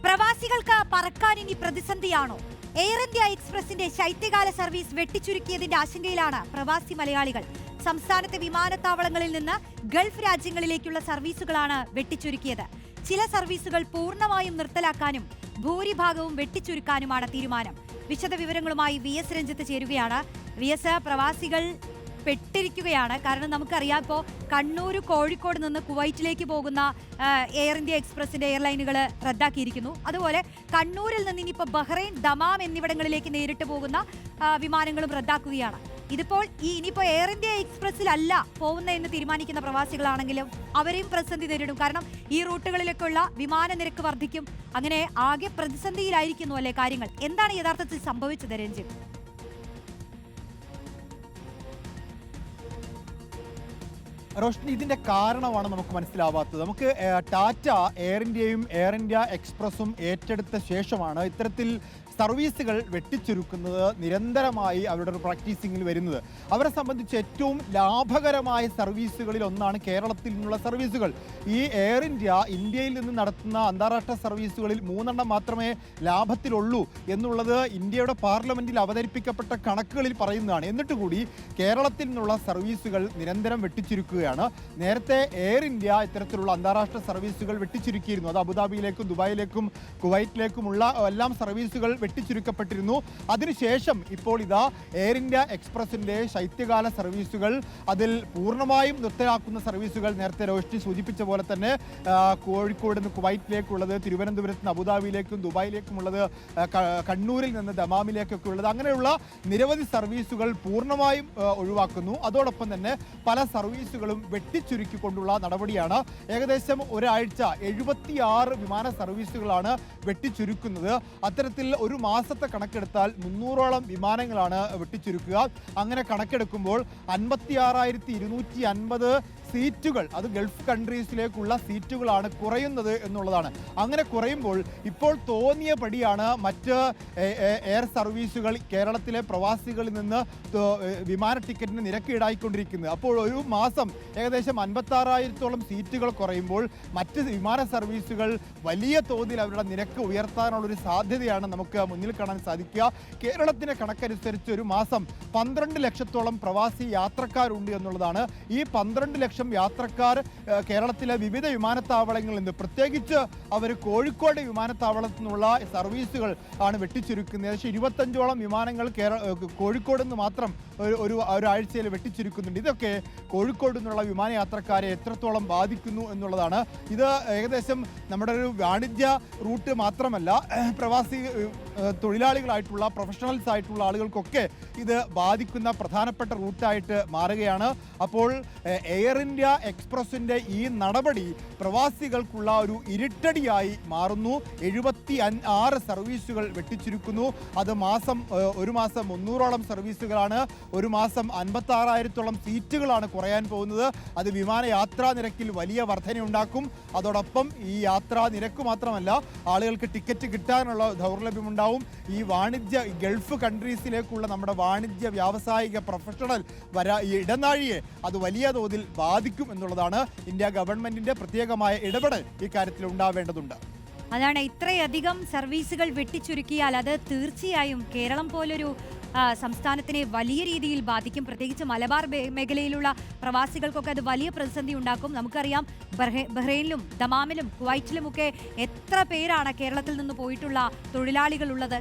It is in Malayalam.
പ്രവാസികൾക്ക് പറക്കാൻ ഇനി പ്രതിസന്ധിയാണോ? എയർ ഇന്ത്യ എക്സ്പ്രസിന്റെ ശൈത്യകാല സർവീസ് വെട്ടിച്ചുരുക്കിയതിന്റെ ആശങ്കയിലാണ് പ്രവാസി മലയാളികൾ. സംസ്ഥാനത്തെ വിമാനത്താവളങ്ങളിൽ നിന്ന് ഗൾഫ് രാജ്യങ്ങളിലേക്കുള്ള സർവീസുകളാണ് വെട്ടിച്ചുരുക്കിയത്. ചില സർവീസുകൾ പൂർണ്ണമായും നിർത്തലാക്കാനും ഭൂരിഭാഗവും വെട്ടിച്ചുരുക്കാനുമാണ് തീരുമാനം. വിശദവിവരങ്ങളുമായി VS രഞ്ജിത്ത് ചേരുകയാണ്. VS, പ്രവാസികൾ പെട്ടിരിക്കുകയാണ്. കാരണം നമുക്കറിയാം, ഇപ്പോൾ കണ്ണൂർ കോഴിക്കോട് നിന്ന് കുവൈറ്റിലേക്ക് പോകുന്ന എയർ ഇന്ത്യ എക്സ്പ്രസിന്റെ എയർലൈനുകൾ റദ്ദാക്കിയിരിക്കുന്നു. അതുപോലെ കണ്ണൂരിൽ നിന്ന് ഇനിയിപ്പോൾ ബഹ്റൈൻ, ദമാം എന്നിവിടങ്ങളിലേക്ക് നേരിട്ട് പോകുന്ന വിമാനങ്ങളും റദ്ദാക്കുകയാണ്. ഇതിപ്പോൾ ഇനിയിപ്പോൾ എയർ ഇന്ത്യ എക്സ്പ്രസിലല്ല പോകുന്നതെന്ന് തീരുമാനിക്കുന്ന പ്രവാസികളാണെങ്കിലും അവരെയും പ്രതിസന്ധി നേരിടും. കാരണം ഈ റൂട്ടുകളിലേക്കുള്ള വിമാന നിരക്ക് വർദ്ധിക്കും. അങ്ങനെ ആകെ പ്രതിസന്ധിയിലായിരിക്കുന്നു അല്ലേ കാര്യങ്ങൾ? എന്താണ് യഥാർത്ഥത്തിൽ സംഭവിച്ചത് രഞ്ജിത്ത്? റോഷ്നി, ഇതിന്റെ കാരണമാണ് നമുക്ക് മനസ്സിലാവാത്തത്. നമുക്ക് ടാറ്റ എയർ ഇന്ത്യയും എയർ ഇന്ത്യ എക്സ്പ്രസും ഏറ്റെടുത്ത ശേഷമാണ് ഇത്തരത്തിൽ സർവീസുകൾ വെട്ടിച്ചുരുക്കുന്നത് നിരന്തരമായി അവരുടെ ഒരു പ്രാക്ടീസിങ്ങിൽ വരുന്നത്. അവരെ സംബന്ധിച്ച് ഏറ്റവും ലാഭകരമായ സർവീസുകളിൽ ഒന്നാണ് കേരളത്തിൽ നിന്നുള്ള സർവീസുകൾ. ഈ എയർ ഇന്ത്യയിൽ നിന്ന് നടത്തുന്ന അന്താരാഷ്ട്ര സർവീസുകളിൽ 3 മാത്രമേ ലാഭത്തിലുള്ളൂ എന്നുള്ളത് ഇന്ത്യയുടെ പാർലമെന്റിൽ അവതരിപ്പിക്കപ്പെട്ട കണക്കുകളിൽ പറയുന്നതാണ്. എന്നിട്ട് കൂടി കേരളത്തിൽ നിന്നുള്ള സർവീസുകൾ നിരന്തരം വെട്ടിച്ചുരുക്കുകയാണ്. നേരത്തെ എയർ ഇന്ത്യ ഇത്തരത്തിലുള്ള അന്താരാഷ്ട്ര സർവീസുകൾ വെട്ടിച്ചുരുക്കിയിരുന്നു. അത് അബുദാബിയിലേക്കും ദുബായിലേക്കും കുവൈറ്റിലേക്കുമുള്ള എല്ലാം സർവീസുകൾ വെട്ടിച്ചുരുക്കപ്പെട്ടിരുന്നു. അതിനുശേഷം ഇപ്പോൾ ഇതാ എയർ ഇന്ത്യ എക്സ്പ്രസിന്റെ ശൈത്യകാല സർവീസുകൾ, അതിൽ പൂർണ്ണമായും നിർത്തലാക്കുന്ന സർവീസുകൾ നേരത്തെ റോഷ്നി സൂചിപ്പിച്ച പോലെ തന്നെ കോഴിക്കോട് നിന്ന് കുവൈറ്റിലേക്കുള്ളത്, തിരുവനന്തപുരത്ത് നിന്ന് അബുദാബിയിലേക്കും ദുബായിലേക്കുമുള്ളത്, കണ്ണൂരിൽ നിന്ന് ദമാമിലേക്കൊക്കെ ഉള്ളത്, അങ്ങനെയുള്ള നിരവധി സർവീസുകൾ പൂർണ്ണമായും ഒഴിവാക്കുന്നു. അതോടൊപ്പം തന്നെ പല സർവീസുകളും വെട്ടിച്ചുരുക്കിക്കൊണ്ടുള്ള നടപടിയാണ്. ഏകദേശം ഒരാഴ്ച 76 വിമാന സർവീസുകളാണ് വെട്ടിച്ചുരുക്കുന്നത്. അത്തരത്തിൽ ഒരു മാസത്തെ കണക്കെടുത്താൽ 300ഓളം വിമാനങ്ങളാണ് വെട്ടിച്ചുരുക്കുക. അങ്ങനെ കണക്കെടുക്കുമ്പോൾ 56,250 സീറ്റുകൾ, അത് ഗൾഫ് കൺട്രീസിലേക്കുള്ള സീറ്റുകളാണ് കുറയുന്നത് എന്നുള്ളതാണ്. അങ്ങനെ കുറയുമ്പോൾ ഇപ്പോൾ തോന്നിയ പടിയാണ് മറ്റ് എയർ സർവീസുകൾ കേരളത്തിലെ പ്രവാസികളിൽ നിന്ന് വിമാന ടിക്കറ്റിന് നിരക്ക് ഈടായിക്കൊണ്ടിരിക്കുന്നത്. അപ്പോൾ ഒരു മാസം ഏകദേശം 56,000ഓളം സീറ്റുകൾ കുറയുമ്പോൾ മറ്റ് വിമാന സർവീസുകൾ വലിയ തോതിൽ അവരുടെ നിരക്ക് ഉയർത്താനുള്ളൊരു സാധ്യതയാണ് നമുക്ക് മുന്നിൽ കാണാൻ സാധിക്കുക. കേരളത്തിൻ്റെ കണക്കനുസരിച്ച് ഒരു മാസം 12 ലക്ഷത്തോളം പ്രവാസി യാത്രക്കാരുണ്ട് എന്നുള്ളതാണ്. ഈ 12 ലക്ഷം യാത്രക്കാർ കേരളത്തിലെ വിവിധ വിമാനത്താവളങ്ങളിൽ നിന്ന്, പ്രത്യേകിച്ച് അവർ കോഴിക്കോട് വിമാനത്താവളത്തിൽ നിന്നുള്ള സർവീസുകൾ ആണ് വെട്ടിച്ചുരുക്കുന്നത്. ഏകദേശം 25ഓളം വിമാനങ്ങൾ കോഴിക്കോട് നിന്ന് മാത്രം ഒരാഴ്ചയിൽ വെട്ടിച്ചുരുക്കുന്നുണ്ട്. ഇതൊക്കെ കോഴിക്കോട് നിന്നുള്ള വിമാനയാത്രക്കാരെ എത്രത്തോളം ബാധിക്കുന്നു എന്നുള്ളതാണ്. ഇത് ഏകദേശം നമ്മുടെ ഒരു വാണിജ്യ റൂട്ട് മാത്രമല്ല, പ്രവാസി തൊഴിലാളികളായിട്ടുള്ള പ്രൊഫഷണൽസ് ആയിട്ടുള്ള ആളുകൾക്കൊക്കെ ഇത് ബാധിക്കുന്ന പ്രധാനപ്പെട്ട റൂട്ടായിട്ട് മാറുകയാണ്. അപ്പോൾ എയർ ഇന്ത്യ എക്സ്പ്രസിൻ്റെ ഈ നടപടി പ്രവാസികൾക്കുള്ള ഒരു ഇരുട്ടടിയായി മാറുന്നു. 76 സർവീസുകൾ വെട്ടിച്ചുരുക്കുന്നു. അത് ഒരു മാസം 300ഓളം സർവീസുകളാണ്. ഒരു മാസം 56,000ഓളം സീറ്റുകളാണ് കുറയാൻ പോകുന്നത്. അത് വിമാനയാത്രാ നിരക്കിൽ വലിയ വർധനയുണ്ടാക്കും. അതോടൊപ്പം ഈ യാത്രാ നിരക്ക് മാത്രമല്ല, ആളുകൾക്ക് ടിക്കറ്റ് കിട്ടാനുള്ള ദൗർലഭ്യമുണ്ടാവും. ഈ ഗൾഫ് കൺട്രീസിലേക്കുള്ള നമ്മുടെ വാണിജ്യ വ്യാവസായിക പ്രൊഫഷണൽ ഇടനാഴിയെ അത് വലിയ തോതിൽ ബാധിക്കും എന്നുള്ളതാണ്. ഇന്ത്യ ഗവൺമെന്റിന്റെ പ്രത്യേകമായ ഇടപെടൽ ഇക്കാര്യത്തിൽ ഉണ്ടാവേണ്ടതുണ്ട്. അതാണ്, ഇത്രയധികം സർവീസുകൾ വെട്ടിച്ചുരുക്കിയാൽ അത് തീർച്ചയായും കേരളം പോലൊരു സംസ്ഥാനത്തിനെ വലിയ രീതിയിൽ ബാധിക്കും. പ്രത്യേകിച്ച് മലബാർ മേഖലയിലുള്ള പ്രവാസികൾക്കൊക്കെ അത് വലിയ പ്രതിസന്ധി ഉണ്ടാക്കും. നമുക്കറിയാം, ബഹ്റൈനിലും ദമാമിലും കുവൈറ്റിലുമൊക്കെ എത്ര പേരാണ് കേരളത്തിൽ നിന്ന് പോയിട്ടുള്ള തൊഴിലാളികളുള്ളത്.